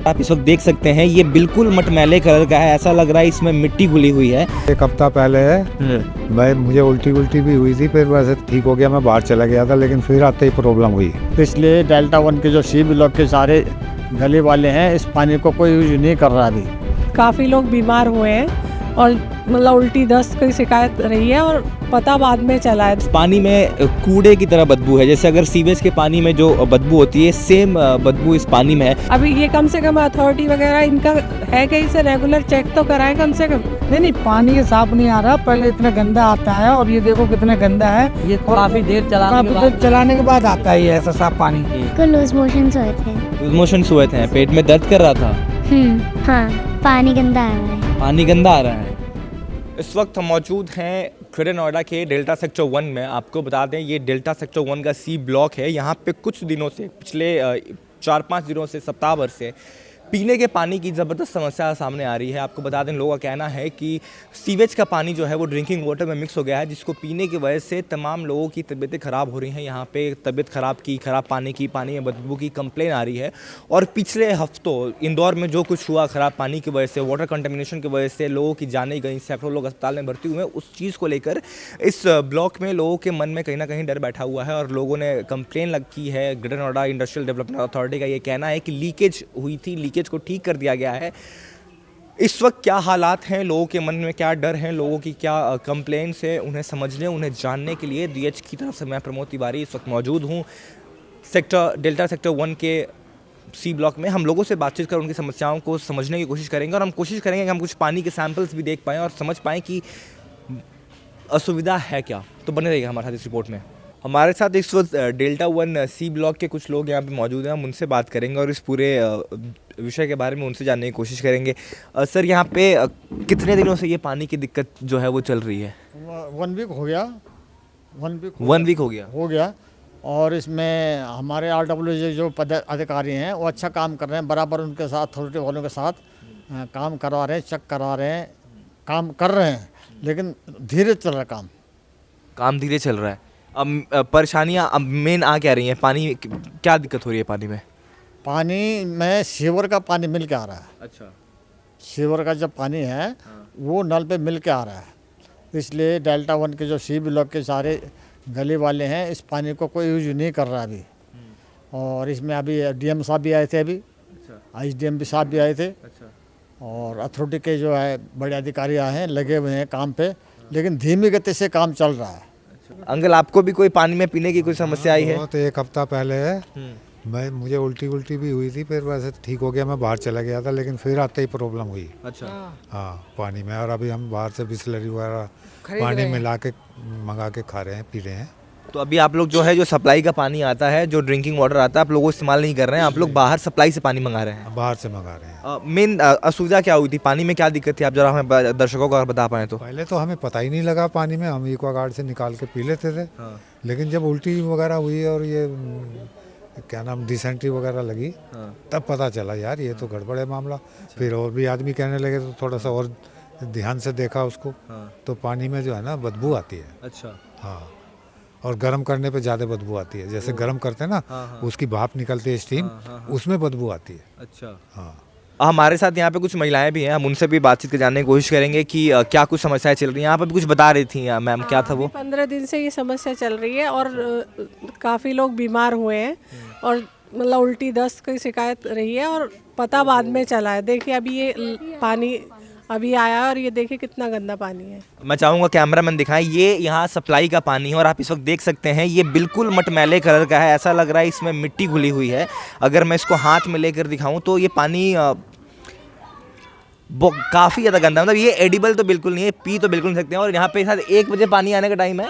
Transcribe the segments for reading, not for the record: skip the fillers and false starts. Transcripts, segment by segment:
आप इस वक्त देख सकते हैं ये बिल्कुल मटमैले कलर का है, ऐसा लग रहा है इसमें मिट्टी घुली हुई है। एक हफ्ता पहले मुझे उल्टी भी हुई थी, फिर वैसे ठीक हो गया, मैं बाहर चला गया था, लेकिन फिर आते ही प्रॉब्लम हुई। इसलिए डेल्टा 1 के जो सी ब्लॉक के सारे गली वाले हैं इस पानी को कोई यूज नहीं कर रहा अभी। काफ़ी लोग बीमार हुए हैं और मतलब उल्टी दस्त की शिकायत रही है और पता बाद में चला है। पानी में कूड़े की तरह बदबू है, जैसे अगर सीवेज के पानी में जो बदबू होती है सेम बदबू इस पानी में है। अभी ये कम से कम अथॉरिटी वगैरह इनका है कि इसे रेगुलर चेक तो कराएं कम से कम। नहीं, पानी साफ नहीं आ रहा, पहले इतना गंदा आता है और ये देखो कितना गंदा है। ये काफी देर चलाने के बाद आता है ये ऐसा साफ पानी। लूज मोशंस हुए थे। लूज मोशंस हुए थे, पेट में दर्द कर रहा था। हाँ, पानी गंदा आ रहा है। पानी गंदा आ रहा है। इस वक्त हम मौजूद हैं ग्रेटर नोएडा के डेल्टा सेक्टर 1 में। आपको बता दें ये डेल्टा सेक्टर 1 का सी ब्लॉक है। यहाँ पे कुछ दिनों से, पिछले 4-5 दिनों से, सप्ताह भर से पीने के पानी की ज़बरदस्त समस्या सामने आ रही है। आपको बता दें लोगों का कहना है कि सीवेज का पानी जो है वो ड्रिंकिंग वाटर में मिक्स हो गया है, जिसको पीने की वजह से तमाम लोगों की तबीयतें ख़राब हो रही हैं। यहाँ पे तबीयत ख़राब पानी में बदबू की कंप्लेन आ रही है। और पिछले हफ्तों इंदौर में जो कुछ हुआ ख़राब पानी की वजह से, वाटर कंटेमिनेशन की वजह से लोगों की जानें गई, सैकड़ों लोग अस्पताल में भर्ती हुए, उस चीज़ को लेकर इस ब्लॉक में लोगों के मन में कहीं ना कहीं डर बैठा हुआ है और लोगों ने कंप्लेन की है। Greater Noida industrial development authority का ये कहना है कि लीकेज हुई थी, लीकेज को ठीक कर दिया गया है। इस वक्त क्या हालात हैं, लोगों के मन में क्या डर हैं, लोगों की क्या कंप्लेंट्स है, उन्हें समझने, उन्हें जानने के लिए डीएच की तरफ से मैं प्रमोद तिवारी इस वक्त मौजूद हूँ डेल्टा सेक्टर 1 के सी ब्लॉक में। हम लोगों से बातचीत कर उनकी समस्याओं को समझने की कोशिश करेंगे और हम कोशिश करेंगे कि हम कुछ पानी के सैंपल्स भी देख पाएँ और समझ पाएँ कि असुविधा है क्या। तो बने रहिएगा हमारे साथ इस रिपोर्ट में। हमारे साथ इस वक्त डेल्टा 1 सी ब्लॉक के कुछ लोग यहाँ पे मौजूद हैं। हम उनसे बात करेंगे और इस पूरे विषय के बारे में उनसे जानने की कोशिश करेंगे। सर, यहाँ पे कितने दिनों से ये पानी की दिक्कत जो है वो चल रही है? 1 वीक हो गया। 1 वीक हो गया। और इसमें हमारे RWJ जो अधिकारी हैं वो अच्छा काम कर रहे हैं, बराबर उनके साथ अथॉरिटी वालों के साथ काम करवा रहे हैं, चेक करा रहे हैं, काम कर रहे हैं, लेकिन धीरे चल रहा है काम धीरे चल रहा है। अब परेशानियाँ अब मेन आ क्या रही हैं? पानी क्या दिक्कत हो रही है? पानी में सीवर का पानी मिल के आ रहा है। अच्छा। सीवर का जब पानी है वो नल पे मिल के आ रहा है, इसलिए डेल्टा 1 के जो सी ब्लॉक के सारे गली वाले हैं इस पानी को कोई यूज नहीं कर रहा अभी। और इसमें अभी DM साहब भी आए थे, अभी ISDM भी साहब भी आए थे। और अथॉरिटी के जो है बड़े अधिकारी आए हैं, लगे हुए हैं काम पे, लेकिन धीमी गति से काम चल रहा है। अंकल, आपको भी कोई पानी में पीने की कोई समस्या आई है? तो एक हफ्ता पहले मुझे उल्टी भी हुई थी, फिर वैसे ठीक हो गया, मैं बाहर चला गया था, लेकिन फिर आते ही प्रॉब्लम हुई। अच्छा। हाँ, पानी में। और अभी हम बाहर से बिस्लरी वगैरह पानी मिला के मंगा के खा रहे हैं, पी रहे हैं। तो अभी आप लोग जो है, जो सप्लाई का पानी आता है, जो ड्रिंकिंग वाटर आता है, आप लोग इस्तेमाल नहीं कर रहे हैं, आप लोग बाहर सप्लाई से पानी मंगा रहे हैं? बाहर से मंगा रहे हैं। मेन असुविधा क्या हुई थी? पानी में क्या दिक्कत थी? आप जरा हमें दर्शकों को बता पाएँ तो। पहले तो हमें पता ही नहीं लगा पानी में, हम एक्वागार्ड से निकाल के पी लेते थे। लेकिन जब उल्टी वगैरह हुई और ये क्या नाम डिसेंट्री वगैरह लगी, तब पता चला यार ये तो गड़बड़ है मामला। फिर और भी आदमी कहने लगे, तो थोड़ा सा और ध्यान से देखा उसको, तो पानी में जो है ना बदबू आती है। अच्छा। हाँ, और गर्म करने पे ज़्यादा बदबू आती है। जैसे गर्म करते हैं ना, उसकी भाप निकलती है, स्टीम, उसमें बदबू आती है। अच्छा। हाँ। हमारे साथ यहाँ पे कुछ महिलाएं भी हैं, हम उनसे भी बातचीत कर जानने की कोशिश करेंगे कि क्या कुछ समस्याएं चल रही हैं। यहाँ पर भी कुछ बता रही थी मैम, क्या था वो? 15 दिन से ये समस्या चल रही है और काफ़ी लोग बीमार हुए हैं और मतलब उल्टी दस्त की शिकायत रही है और पता बाद में चला है। देखिए अभी ये पानी अभी आया और ये देखिए कितना गंदा पानी है। मैं चाहूँगा कैमरामैन दिखाएं, ये यहाँ सप्लाई का पानी है और आप इस वक्त देख सकते हैं ये बिल्कुल मटमैले कलर का है, ऐसा लग रहा है इसमें मिट्टी घुली हुई है। अगर मैं इसको हाथ में लेकर दिखाऊं तो ये पानी काफ़ी ज़्यादा गंदा, मतलब ये एडिबल तो बिल्कुल नहीं है, पी तो बिल्कुल नहीं सकते हैं। और यहाँ पे शायद 1 बजे पानी आने का टाइम है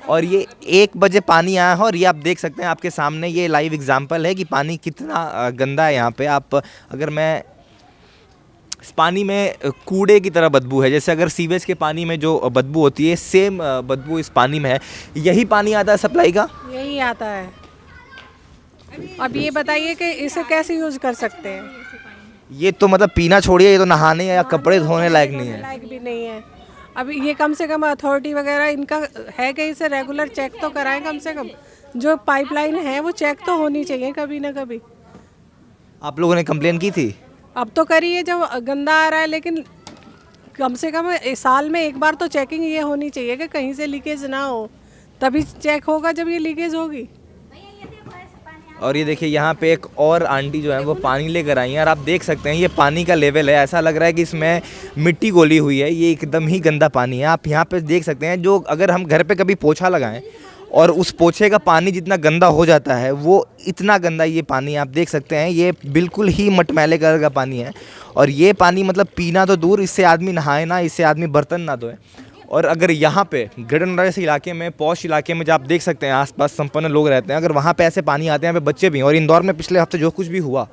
और ये 1 बजे पानी आया है और ये आप देख सकते हैं, आपके सामने ये लाइव एग्जाम्पल है कि पानी कितना गंदा है यहाँ पे। आप अगर मैं इस पानी में कूड़े की तरह बदबू है, जैसे अगर सीवेज के पानी में जो बदबू होती है सेम बदबू इस पानी में है। यही पानी आता है सप्लाई का? यही आता है। अब ये बताइए कि इसे कैसे यूज कर सकते हैं? ये तो मतलब पीना छोड़िए, ये तो नहाने या कपड़े धोने लायक नहीं है। लायक भी नहीं है। अब ये कम से कम अथॉरिटी वगैरह इनका है कि इसे रेगुलर चेक तो कराएं कम से कम। जो पाइपलाइन है वो चेक तो होनी चाहिए कभी ना कभी। आप लोगों ने कंप्लेन की थी? अब तो करी है जब गंदा आ रहा है, लेकिन कम से कम साल में एक बार तो चेकिंग ये होनी चाहिए कि कहीं से लीकेज ना हो, तभी चेक होगा जब ये लीकेज होगी। और ये देखिए यहाँ पे एक और आंटी जो है वो पानी लेकर आई हैं और आप देख सकते हैं ये पानी का लेवल है, ऐसा लग रहा है कि इसमें मिट्टी घोली हुई है, ये एकदम ही गंदा पानी है। आप यहाँ पे देख सकते हैं, जो अगर हम घर पे कभी पोछा लगाएं और उस पोछे का पानी जितना गंदा हो जाता है वो इतना गंदा ये पानी आप देख सकते हैं, ये बिल्कुल ही मटमैले कलर का पानी है। और ये पानी मतलब पीना तो दूर, इससे आदमी नहाए ना, इससे आदमी बर्तन ना धोए। और अगर यहाँ पे ग्रेटर नोएडा जैसे इलाके में, पॉश इलाके में, जो आप देख सकते हैं आसपास संपन्न लोग रहते हैं, अगर वहाँ पे ऐसे पानी आते हैं, यहाँ पे बच्चे भी हैं। और इंदौर में पिछले हफ्ते जो कुछ भी हुआ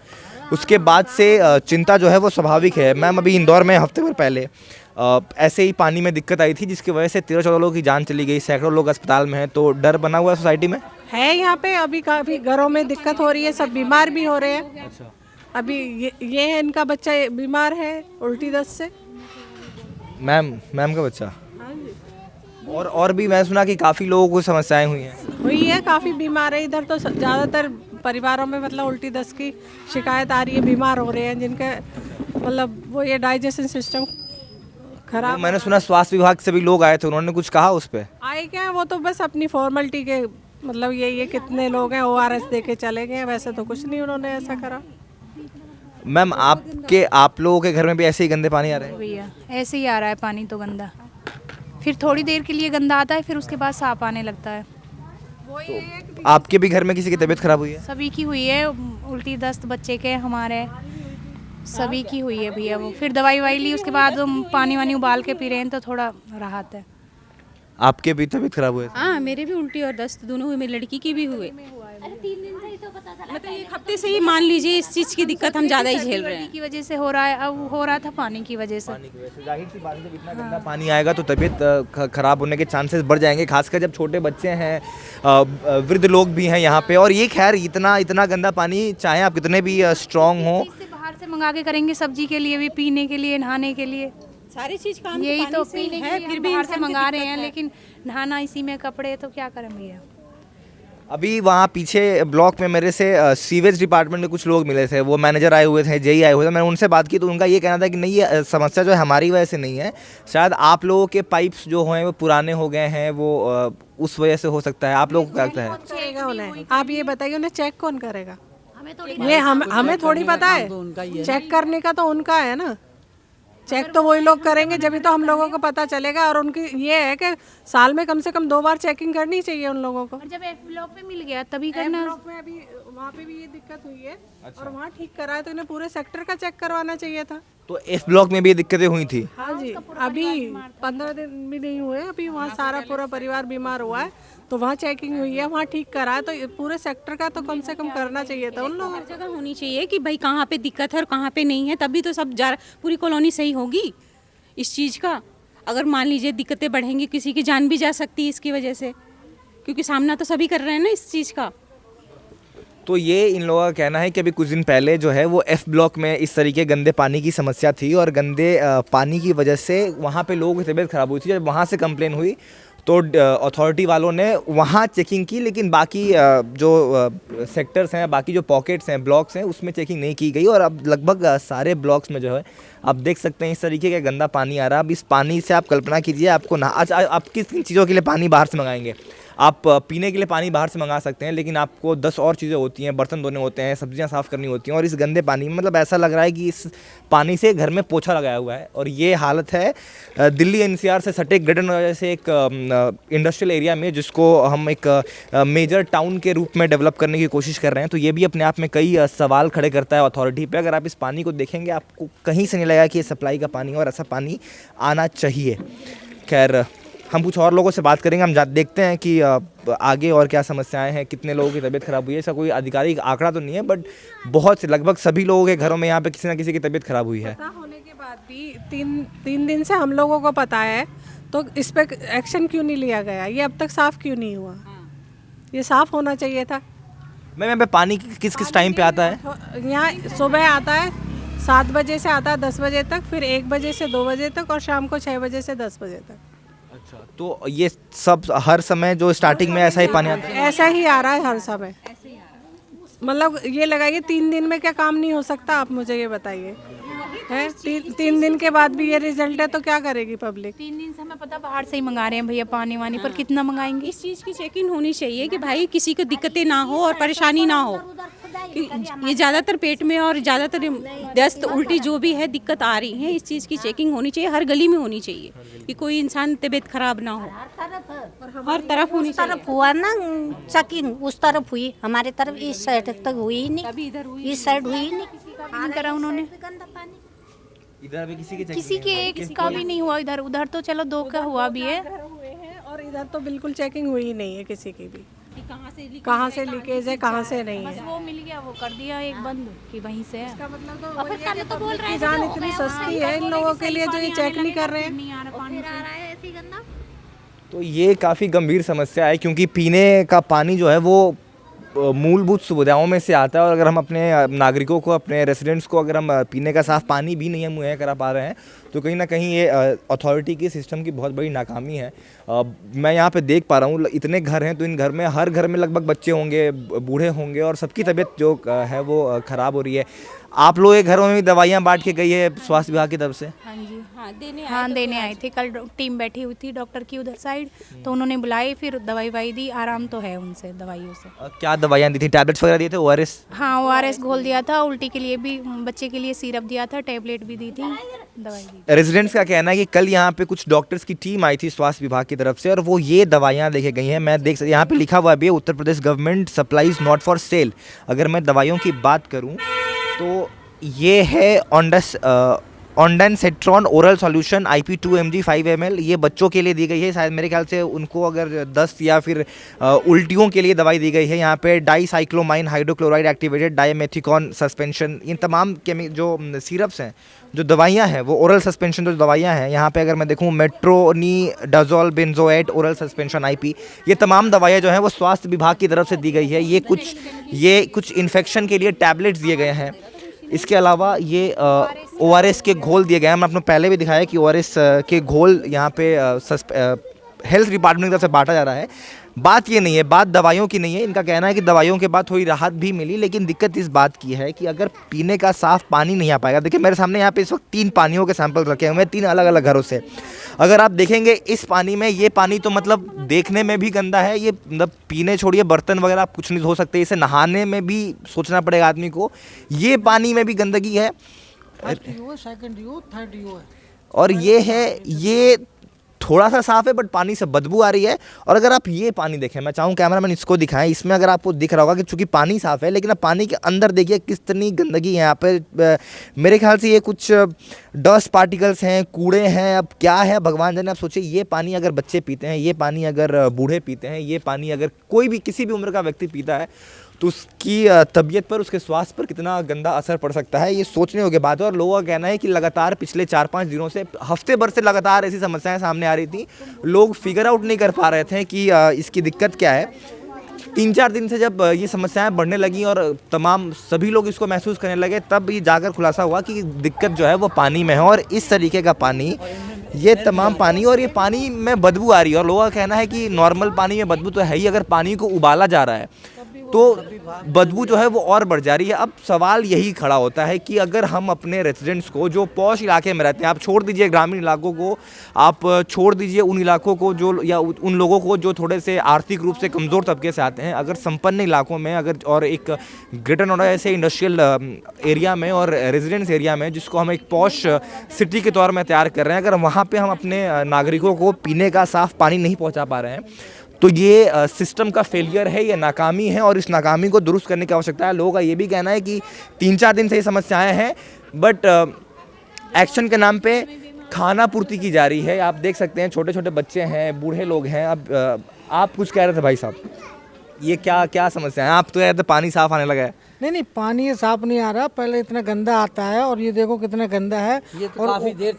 उसके बाद से चिंता जो है वो स्वाभाविक है। मैम अभी इंदौर में हफ्ते भर पहले ऐसे ही पानी में दिक्कत आई थी जिसकी वजह से 13-14 लोगों की जान चली गई, सैकड़ों लोग अस्पताल में हैं। तो डर बना हुआ है सोसाइटी में है यहाँ पे, अभी काफ़ी घरों में दिक्कत हो रही है, सब बीमार भी हो रहे हैं। अच्छा। अभी ये है, इनका बच्चा बीमार है उल्टी दस्त से। मैम का बच्चा और भी मैं सुना कि काफ़ी लोगों को समस्याएं हुई हैं। हुई है, काफ़ी बीमार है इधर तो ज़्यादातर परिवारों में, मतलब उल्टी दस्त की शिकायत आ रही है, बीमार हो रहे हैं जिनके मतलब वो ये डाइजेशन सिस्टम खराब। मैंने सुना स्वास्थ्य विभाग से भी लोग आए थे, उन्होंने कुछ कहा उस पर? आए क्या, वो तो बस अपनी फॉर्मेलिटी के मतलब ये कितने लोग हैं ORS दे के चले गए, वैसे तो कुछ नहीं उन्होंने ऐसा करा। मैम आप लोगों के घर में भी ऐसे ही गंदे पानी आ रहे हैं? भैया ऐसे ही आ रहा है पानी तो गंदा, फिर थोड़ी देर के लिए गंदा आता है, फिर उसके बाद साफ आने लगता है। आपके भी घर में किसी की तबीयत खराब हुई है? सभी की हुई है, उल्टी दस्त बच्चे के, हमारे सभी की हुई है भैया। वो फिर दवाई वाई ली, उसके बाद हम पानी वानी उबाल के पी रहे हैं तो थोड़ा राहत है। आपके भी तबीयत खराब हुई? हाँ, मेरे भी उल्टी और दस्त दोनों हुए, मेरी लड़की की भी हुए। मतलब एक हफ्ते से ही मान लीजिए इस चीज़ की दिक्कत हम ज़्यादा ही झेल रहे हैं। की वजह से हो रहा है, अब हो रहा था पानी की वजह से। जाहिर सी बात है, जब इतना गंदा पानी आएगा तो तबीयत खराब होने के चांसेस बढ़ जाएंगे, खासकर जब छोटे बच्चे हैं, वृद्ध लोग भी हैं यहाँ पे। और ये खैर इतना गंदा पानी, चाहे आप कितने भी स्ट्रांग हो, इससे बाहर से मंगा के करेंगे, सब्जी के लिए भी, पीने के लिए, नहाने के लिए, सारी चीज़ काम यही तो पीने है, के फिर लिए भी बाहर से इंसान की मंगा रहे दिक्कत हैं, है। लेकिन नहाना इसी में, कपड़े, तो क्या करें भैया। अभी वहाँ पीछे ब्लॉक में मेरे से सीवेज डिपार्टमेंट के कुछ लोग मिले थे, वो मैनेजर आए हुए थे, जेई आए हुए थे। मैंने उनसे बात की तो उनका ये कहना था कि नहीं, ये समस्या जो है हमारी वजह से नहीं है, शायद आप लोगों के पाइप्स जो हैं वो पुराने हो गए हैं, वो उस वजह से हो सकता है। आप लोगों को क्या लगता है? करेगा उन्हें, आप ये बताइए उन्हें चेक कौन करेगा? ये हमें थोड़ी पता है, चेक करने का तो उनका है ना। चेक तो वही लोग करेंगे जब तो हम लोगों को पता चलेगा। और उनकी ये है कि साल में कम से कम 2 बार चेकिंग करनी चाहिए उन लोगों को। और जब एफ ब्लॉक पे मिल गया तभी करना। ब्लॉक में अभी वहाँ पे भी ये दिक्कत हुई है। और वहाँ ठीक करा है तो इन्हें पूरे सेक्टर का चेक करवाना चाहिए था। तो एफ ब्लॉक में भी ये दिक्कतें हुई थी? हाँ जी, अभी 15 दिन भी नहीं हुए, अभी वहाँ सारा पूरा परिवार बीमार हुआ है तो वहाँ चेकिंग हुई है, वहाँ ठीक करा है, तो पूरे सेक्टर का तो कम से कम करना चाहिए था उन लोगों हर जगह होनी चाहिए कि भाई कहाँ पे दिक्कत है और कहाँ पे नहीं है, तभी तो सब पूरी कॉलोनी सही होगी इस चीज़ का। अगर मान लीजिए दिक्कतें बढ़ेंगी, किसी की जान भी जा सकती है इसकी वजह से, क्योंकि सामना तो सभी कर रहे हैं ना इस चीज़ का। तो ये इन लोगों का कहना है कि अभी कुछ दिन पहले जो है वो एफ ब्लॉक में इस तरीके गंदे पानी की समस्या थी और गंदे पानी की वजह से वहाँ पे लोगों की तबीयत ख़राब हुई थी। जब वहाँ से कंप्लेन हुई तो अथॉरिटी वालों ने वहाँ चेकिंग की, लेकिन बाकी जो सेक्टर्स हैं, बाकी जो पॉकेट्स हैं, ब्लॉक्स हैं, उसमें चेकिंग नहीं की गई। और अब लगभग सारे ब्लॉक्स में जो है आप देख सकते हैं इस तरीके का गंदा पानी आ रहा है। अब इस पानी से आप कल्पना कीजिए, आपको ना आप किस किन चीज़ों के लिए पानी बाहर से मंगाएंगे? आप पीने के लिए पानी बाहर से मंगा सकते हैं, लेकिन आपको 10 और चीज़ें होती हैं, बर्तन धोने होते हैं, सब्जियां साफ़ करनी होती हैं। और इस गंदे पानी में मतलब ऐसा लग रहा है कि इस पानी से घर में पोछा लगाया हुआ है। और ये हालत है दिल्ली NCR से सटे ग्रेटर नोएडा से एक इंडस्ट्रियल एरिया में, जिसको हम एक मेजर टाउन के रूप में डेवलप करने की कोशिश कर रहे हैं। तो ये भी अपने आप में कई सवाल खड़े करता है अथॉरिटी पे। अगर आप इस पानी को देखेंगे, आपको कहीं से नहीं लगेगा कि ये सप्लाई का पानी है और ऐसा पानी आना चाहिए। खैर, हम कुछ और लोगों से बात करेंगे, हम देखते हैं कि आगे और क्या समस्याएं हैं, कितने लोगों की तबीयत खराब हुई है। ऐसा कोई आधिकारिक आंकड़ा तो नहीं है, बट बहुत से, लगभग सभी लोगों के घरों में यहाँ पे किसी ना किसी की तबीयत खराब हुई है। पता होने के बाद भी 3 दिन से हम लोगों को पता है, तो इस पर एक्शन क्यों नहीं लिया गया? ये अब तक साफ़ क्यों नहीं हुआ? ये साफ़ होना चाहिए था। मैम, यहाँ पे पानी किस टाइम पे आता है? यहाँ सुबह आता है 7 बजे से आता है 10 बजे तक, फिर 1 बजे से 2 बजे तक, और शाम को 6 बजे से 10 बजे तक। अच्छा, तो ये सब हर समय जो स्टार्टिंग में ऐसा ही पानी आता है? ऐसा ही आ रहा है हर समय। मतलब ये लगाइए 3 दिन में क्या काम नहीं हो सकता, आप मुझे ये बताइए। है 3 दिन के बाद भी ये रिजल्ट है तो क्या करेगी पब्लिक? 3 दिन से हमें पता बाहर से ही मंगा रहे हैं भैया पानी वानी, पर कितना मंगाएंगे? इस चीज़ की चेकिंग होनी चाहिए कि भाई किसी को दिक्कतें ना हो और परेशानी ना हो। कि ये ज़्यादातर पेट में और ज़्यादातर दस्त उल्टी जो भी है दिक्कत आ रही है, इस चीज़ की चेकिंग होनी चाहिए, हर गली में होनी चाहिए कि कोई इंसान तबीयत खराब ना हो। हर तरफ होनी चाहिए। तरफ हुआ ना चेकिंग, उस तरफ हुई, हमारे तरफ इस साइड तक हुई ही नहीं, अभी इधर हुई इस साइड हुई ही नहीं। नहीं करा उन्होंने, इधर अभी किसी के किसी के एक का भी नहीं हुआ। इधर उधर तो चलो 2 का हुआ भी है, हुए हैं और इधर तो बिल्कुल चेकिंग हुई ही नहीं है किसी की भी। कहाँ से कहाँ से लीकेज है, कहाँ से नहीं बस है। वो मिल गया, वो कर दिया एक बंद कि वहीं से है। इसका मतलब तो वही है कि पब्लिक की जान इतनी सस्ती है इन लोगों के लिए जो ये चेक नहीं कर रहे हैं। नहीं आ रहा पानी से। तो ये काफ़ी गंभीर समस्या है, क्योंकि पीने का पानी जो है वो मूलभूत सुविधाओं में से आता है। और अगर हम अपने नागरिकों को, अपने रेसिडेंट्स को अगर हम पीने का साफ़ पानी भी नहीं हम मुहैया करा पा रहे हैं तो कहीं ना कहीं ये अथॉरिटी की सिस्टम की बहुत बड़ी नाकामी है। मैं यहाँ पे देख पा रहा हूँ इतने घर हैं, तो इन घर में हर घर में लगभग बच्चे होंगे, बूढ़े होंगे और सबकी तबीयत जो है वो ख़राब हो रही है। आप लोग के घरों में भी दवाइयाँ बांट के गई है स्वास्थ्य विभाग की तरफ से? हाँ जी, हाँ देने आए थे। कल टीम बैठी हुई थी डॉक्टर की उधर साइड, तो उन्होंने बुलाई, फिर दवाई वाई दी, आराम तो है उनसे दवाइयों से। क्या दवाइयाँ दी थी? टैबलेट्स वगैरह दिए थे? ORS? हाँ ORS घोल दिया था, उल्टी के लिए भी, बच्चे के लिए सिरप दिया था, टैबलेट भी दी थी, दवाई दी। रेजिडेंट्स का कहना है कि कल यहाँ पे कुछ डॉक्टर्स की टीम आई थी स्वास्थ्य विभाग की तरफ से और वो ये दवाइयाँ लेके गई हैं। मैं देख यहाँ पे लिखा हुआ भी है Uttar Pradesh government supplies not for sale. अगर मैं दवाइयों की बात करूँ तो ये है ondansetron oral solution IP 2 mg 5 ml। ये बच्चों के लिए दी गई है, शायद मेरे ख्याल से उनको अगर दस्त या फिर उल्टियों के लिए दवाई दी गई है। यहाँ पे डाईसाइक्लोमाइन हाइड्रोक्लोराइड एक्टिवेटेड डायमेथिकॉन सस्पेंशन, इन तमाम जो सिरप्स हैं, जो दवाइयाँ हैं, वो ओरल सस्पेंशन जो दवाइयाँ हैं, यहाँ पे अगर मैं देखूँ मेट्रोनीडाजोल बेंजोएट ओरल सस्पेंशन IP, ये तमाम दवाइयाँ जो हैं वो स्वास्थ्य विभाग की तरफ से दी गई है। ये कुछ इन्फेक्शन के लिए टैबलेट्स दिए गए हैं। इसके अलावा ये ORS के घोल दिए गए हैं। मैंने आपको पहले भी दिखाया कि ORS के घोल यहाँ पे हेल्थ डिपार्टमेंट की तरफ से बांटा जा रहा है। बात ये नहीं है, बात दवाइयों की नहीं है। इनका कहना है कि दवाइयों के बाद थोड़ी राहत भी मिली, लेकिन दिक्कत इस बात की है कि अगर पीने का साफ़ पानी नहीं आ पाएगा। देखिए मेरे सामने यहाँ पे इस वक्त 3 पानियों के सैंपल रखे हुए हैं 3 अलग अलग घरों से। अगर आप देखेंगे इस पानी में, ये पानी तो मतलब देखने में भी गंदा है, ये मतलब पीने छोड़िए बर्तन वगैरह आप कुछ नहीं धो सकते, इसे नहाने में भी सोचना पड़ेगा आदमी को। ये पानी में भी गंदगी है और ये थोड़ा सा साफ़ है बट पानी से बदबू आ रही है। और अगर आप ये पानी देखें, मैं चाहूँ कैमरामैन इसको दिखाएं, इसमें अगर आपको दिख रहा होगा कि चूंकि पानी साफ़ है लेकिन अब पानी के अंदर देखिए कितनी गंदगी है यहाँ पे। मेरे ख्याल से ये कुछ डस्ट पार्टिकल्स हैं, कूड़े हैं, अब क्या है भगवान जाने। आप सोचिए ये पानी अगर बच्चे पीते हैं, ये पानी अगर बूढ़े पीते हैं, ये पानी अगर कोई भी किसी भी उम्र का व्यक्ति पीता है तो उसकी तबीयत पर, उसके स्वास्थ्य पर कितना गंदा असर पड़ सकता है, ये सोचने योग्य बात है। और लोगों का कहना है कि लगातार पिछले 4-5 दिनों से, हफ्ते भर से लगातार ऐसी समस्याएं सामने आ रही थी। लोग फिगर आउट नहीं कर पा रहे थे कि इसकी दिक्कत क्या है। 3-4 दिन से जब ये समस्याएं बढ़ने लगी और सभी लोग इसको महसूस करने लगे, तब ये जाकर खुलासा हुआ कि दिक्कत जो है वो पानी में है। और इस तरीके का पानी, ये तमाम पानी, और ये पानी में बदबू आ रही है। और लोगों का कहना है कि नॉर्मल पानी में बदबू तो है ही, अगर पानी को उबाला जा रहा है तो बदबू जो है वो और बढ़ जा रही है। अब सवाल यही खड़ा होता है कि अगर हम अपने रेजिडेंट्स को, जो पॉश इलाके में रहते हैं, आप छोड़ दीजिए ग्रामीण इलाकों को, आप छोड़ दीजिए उन इलाकों को जो, या उन लोगों को जो थोड़े से आर्थिक रूप से कमज़ोर तबके से आते हैं, अगर संपन्न इलाकों में, अगर और एक ग्रेटर नोएडा जैसे इंडस्ट्रियल एरिया में और रेजिडेंस एरिया में, जिसको हम एक पॉश सिटी के तौर में तैयार कर रहे हैं, अगर वहाँ पर हम अपने नागरिकों को पीने का साफ़ पानी नहीं पहुँचा पा रहे हैं तो ये सिस्टम का फेलियर है, ये नाकामी है और इस नाकामी को दुरुस्त करने की आवश्यकता है। लोगों का ये भी कहना है कि 3-4 दिन से ये समस्याएं हैं बट एक्शन के नाम पे खाना पूर्ति की जा रही है। आप देख सकते हैं छोटे छोटे बच्चे हैं, बूढ़े लोग हैं। अब आप कुछ कह रहे थे भाई साहब, ये क्या समस्या है? आप तो कह रहे थे पानी साफ आने लगा है। नहीं, पानी ये साफ नहीं आ रहा, पहले इतना गंदा आता है और ये देखो कितना गंदा है। ये तो काफी देर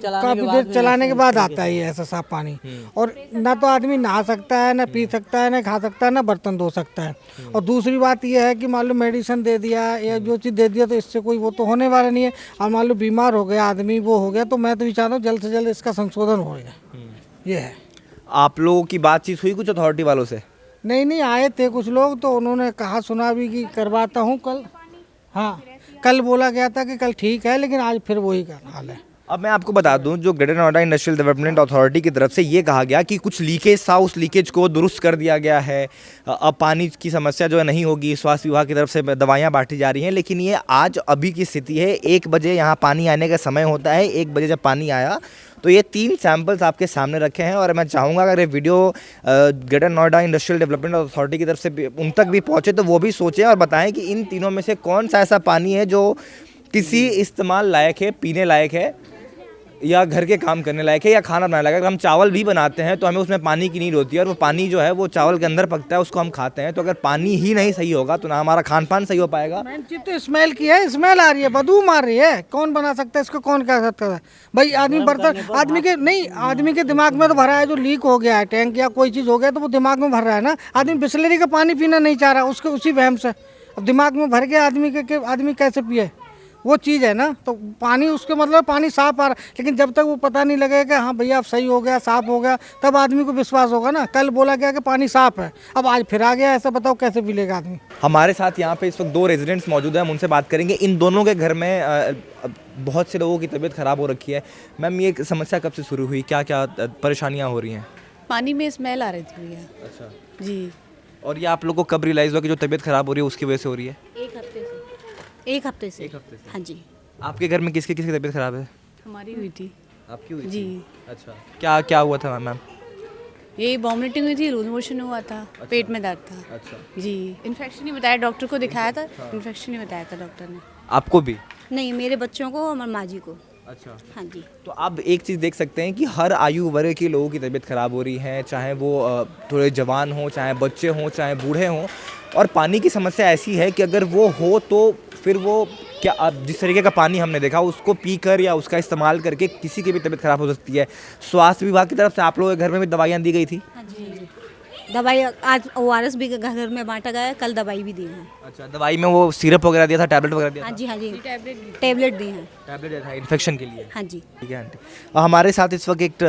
चलाने के बाद आता है ये ऐसा साफ पानी। और ना तो आदमी नहा सकता है, ना पी सकता है, ना खा सकता है, ना बर्तन धो सकता है। और दूसरी बात ये है कि मान लो मेडिसिन दे दिया या जो चीज़ दे दिया तो इससे कोई वो तो होने वाला नहीं है। और मान लो बीमार हो गया आदमी, वो हो गया, तो मैं तो ये चाहता हूँ जल्द से जल्द इसका संशोधन हो गया। ये है। आप लोगों की बातचीत हुई कुछ अथॉरिटी वालों से? नहीं आए थे कुछ लोग, तो उन्होंने कहा सुना भी कि करवाता हूँ कल। हाँ, कल बोला गया था कि कल ठीक है, लेकिन आज फिर वही का हाल है। अब मैं आपको बता दूं, जो greater Noida industrial development authority की तरफ से ये कहा गया कि कुछ लीकेज था, उस लीकेज को दुरुस्त कर दिया गया है। अब पानी की समस्या जो है नहीं होगी। स्वास्थ्य विभाग की तरफ से दवाइयाँ बांटी जा रही हैं, लेकिन ये आज अभी की स्थिति है। 1 बजे यहाँ पानी आने का समय होता है। 1 बजे जब पानी आया तो ये 3 सैंपल्स आपके सामने रखे हैं, और मैं चाहूँगा अगर ये video greater Noida industrial development authority की तरफ से उन तक भी पहुँचे तो वो भी सोचें और बताएं कि इन तीनों में से कौन सा ऐसा पानी है जो किसी इस्तेमाल लायक है, पीने लायक है, या घर के काम करने लायक है, या खाना बनाने लायक है। अगर हम चावल भी बनाते हैं तो हमें उसमें पानी की नीड होती है, और वो पानी जो है वो चावल के अंदर पकता है, उसको हम खाते हैं। तो अगर पानी ही नहीं सही होगा तो ना हमारा खान पान सही हो पाएगा। मैम जी तो स्मेल की है, स्मेल आ रही है, बदबू मार रही है। कौन बना सकता है इसको, कौन कर सकता है भाई? आदमी बर्तन, आदमी के दिमाग में तो भरा है, जो लीक हो गया है टैंक या कोई चीज़ हो गया तो वो दिमाग में भर रहा है ना। आदमी बिस्लरी का पानी पीना नहीं चाह रहा, उसके उसी वहम से अब दिमाग में भर गया आदमी के आदमी कैसे पिए, वो चीज़ है ना। तो पानी उसके मतलब पानी साफ आ रहा, लेकिन जब तक वो पता नहीं लगेगा कि हाँ भैया अब सही हो गया, साफ हो गया, तब आदमी को विश्वास होगा ना। कल बोला गया कि पानी साफ है, अब आज फिर आ गया, ऐसा बताओ कैसे पी लेगा आदमी। हमारे साथ यहाँ पे इस वक्त 2 रेजिडेंट्स मौजूद हैं, हम उनसे बात करेंगे। इन दोनों के घर में बहुत से लोगों की तबीयत ख़राब हो रखी है। मैम, ये समस्या कब से शुरू हुई, क्या क्या परेशानियाँ हो रही हैं? पानी में स्मेल आ रही थी भैया। अच्छा जी। और ये आप लोगों को कब रियलाइज़ हुआ कि जो तबीयत ख़राब हो रही है उसकी वजह से हो रही है? एक हफ्ते से। एक हफ्ते से। हाँ जी। आपके घर में किसकी तबीयत ख़राब है? हमारी हुई थी। आपकी हुई जी। थी? अच्छा, क्या क्या हुआ था मैम? यही वॉमिटिंग हुई थी, लूज मोशन हुआ था। अच्छा। पेट में दर्द था। अच्छा जी। इन्फेक्शन ही बताया, डॉक्टर को दिखाया था। इन्फेक्शन ही बताया था डॉक्टर ने। आपको भी? नहीं, मेरे बच्चों को और माँ जी को। अच्छा। हाँ जी। तो आप एक चीज़ देख सकते हैं कि हर आयु वर्ग के लोगों की तबीयत ख़राब हो रही है, चाहे वो थोड़े जवान हों, चाहे बच्चे हों, चाहे बूढ़े हों। और पानी की समस्या ऐसी है कि अगर वो हो तो फिर वो क्या, अब जिस तरीके का पानी हमने देखा उसको पीकर या उसका इस्तेमाल करके किसी की भी तबीयत ख़राब हो सकती है। स्वास्थ्य विभाग की तरफ से आप लोगों के घर में भी दवाइयाँ दी गई थी? हाँ जी। दवाई आज ORS भी घर में बांटा गया है, कल दवाई भी दी है। अच्छा, दवाई में वो सिरप वगैरह दिया था, टैबलेट वगैरह दिया था? हाँ जी। टैबलेट दी हैं। टैबलेट दिया था इन्फेक्शन के लिए? हाँ जी। ठीक है आंटी। हमारे साथ इस वक्त एक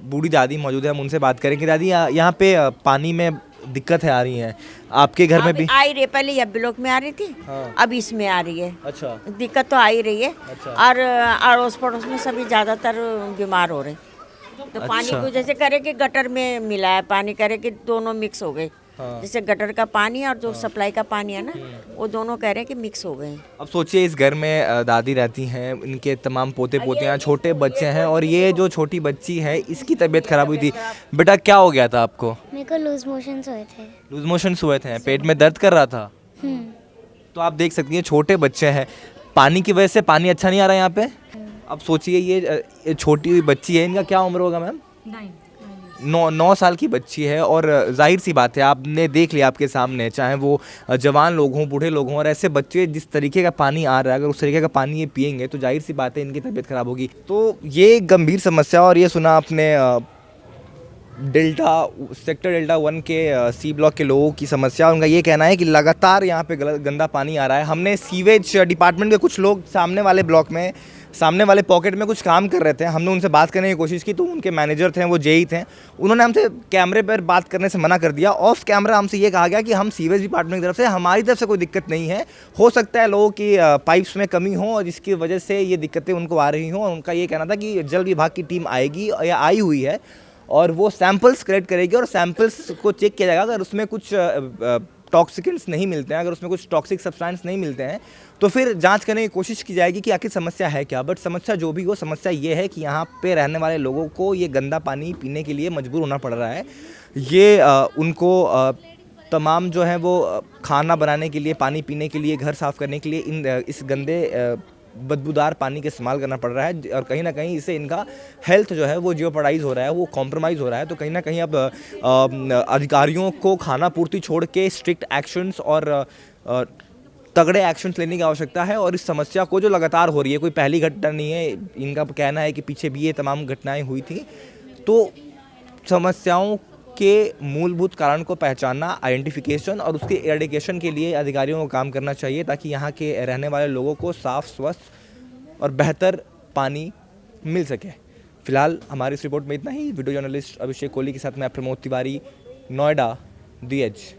बूढ़ी दादी मौजूद है, हम उनसे बात करेंगे। दादी, यहाँ पे पानी में दिक्कत है आ रही है, आपके घर में भी? आ ही रही, पहले ये ब्लॉक में आ रही थी। हाँ। अब इसमें आ रही है। अच्छा। दिक्कत तो आ ही रही है। अच्छा। और अड़ोस पड़ोस में सभी ज़्यादातर बीमार हो रहे। तो पानी अच्छा। को जैसे करे कि गटर में मिला है पानी, करे कि दोनों मिक्स हो गए। हाँ। जैसे गटर का पानी और जो सप्लाई का पानी है ना, वो दोनों कह रहे हैं कि मिक्स हो गए। अब सोचिए, इस घर में दादी रहती हैं, इनके तमाम पोते पोतियाँ, छोटे बच्चे हैं, और ये जो छोटी बच्ची है इसकी तबीयत खराब हुई थी। बेटा, क्या हो गया था आपको? मेरे को लूज मोशंस हुए थे। लूज मोशंस हुए थे, पेट में दर्द कर रहा था? तो आप देख सकती हैं, छोटे बच्चे हैं, पानी की वजह से पानी अच्छा नहीं आ रहा है यहाँ पे। अब सोचिए, ये छोटी हुई बच्ची है, इनका क्या उम्र होगा मैम? 9 साल की बच्ची है। और जाहिर सी बात है, आपने देख लिया आपके सामने, चाहे वो जवान लोग हों, बूढ़े लोग हों, और ऐसे बच्चे जिस तरीके का पानी आ रहा है, अगर उस तरीके का पानी ये पिएंगे तो जाहिर सी बात है इनकी तबीयत खराब होगी। तो ये गंभीर समस्या। और ये सुना आपने सेक्टर डेल्टा 1 के सी ब्लॉक के लोगों की समस्या। उनका ये कहना है कि लगातार यहाँ पे गंदा पानी आ रहा है। हमने सीवेज डिपार्टमेंट के कुछ लोग सामने वाले ब्लॉक में, सामने वाले पॉकेट में कुछ काम कर रहे थे, हमने उनसे बात करने की कोशिश की, तो उनके मैनेजर थे, वो जेई थे, उन्होंने हमसे कैमरे पर बात करने से मना कर दिया। ऑफ कैमरा हमसे ये कहा गया कि हम सीवेज डिपार्टमेंट की तरफ से, हमारी तरफ से कोई दिक्कत नहीं है, हो सकता है लोगों की पाइप्स में कमी हो और जिसकी वजह से ये दिक्कतें उनको आ रही हों। और उनका ये कहना था कि जल विभाग की टीम आएगी या आई हुई है और वो सैंपल्स कलेक्ट करेगी और सैंपल्स को चेक किया जाएगा। अगर उसमें कुछ टॉक्सिकेंट्स नहीं मिलते हैं, अगर उसमें कुछ टॉक्सिक सब्सटेंस नहीं मिलते हैं, तो फिर जांच करने की कोशिश की जाएगी कि आखिर समस्या है क्या। बट समस्या जो भी हो, समस्या ये है कि यहाँ पे रहने वाले लोगों को ये गंदा पानी पीने के लिए मजबूर होना पड़ रहा है। ये उनको तमाम जो है वो खाना बनाने के लिए, पानी पीने के लिए, घर साफ़ करने के लिए इस गंदे बदबूदार पानी का इस्तेमाल करना पड़ रहा है। और कहीं ना कहीं इससे इनका हेल्थ जो है वो जियोपर्डाइज हो रहा है, वो कॉम्प्रोमाइज़ हो रहा है। तो कहीं ना कहीं अब अधिकारियों को खाना पूर्ति छोड़ के स्ट्रिक्ट एक्शंस और तगड़े एक्शंस लेने की आवश्यकता है। और इस समस्या को जो लगातार हो रही है, कोई पहली घटना नहीं है, इनका कहना है कि पीछे भी ये तमाम घटनाएं हुई थी। तो समस्याओं के मूलभूत कारण को पहचानना, आइडेंटिफिकेशन और उसके एरेडिकेशन के लिए अधिकारियों को काम करना चाहिए, ताकि यहाँ के रहने वाले लोगों को साफ़, स्वस्थ और बेहतर पानी मिल सके। फिलहाल हमारी इस रिपोर्ट में इतना ही। वीडियो जर्नलिस्ट अभिषेक कोहली के साथ मैं प्रमोद तिवारी, नोएडा, दी एज।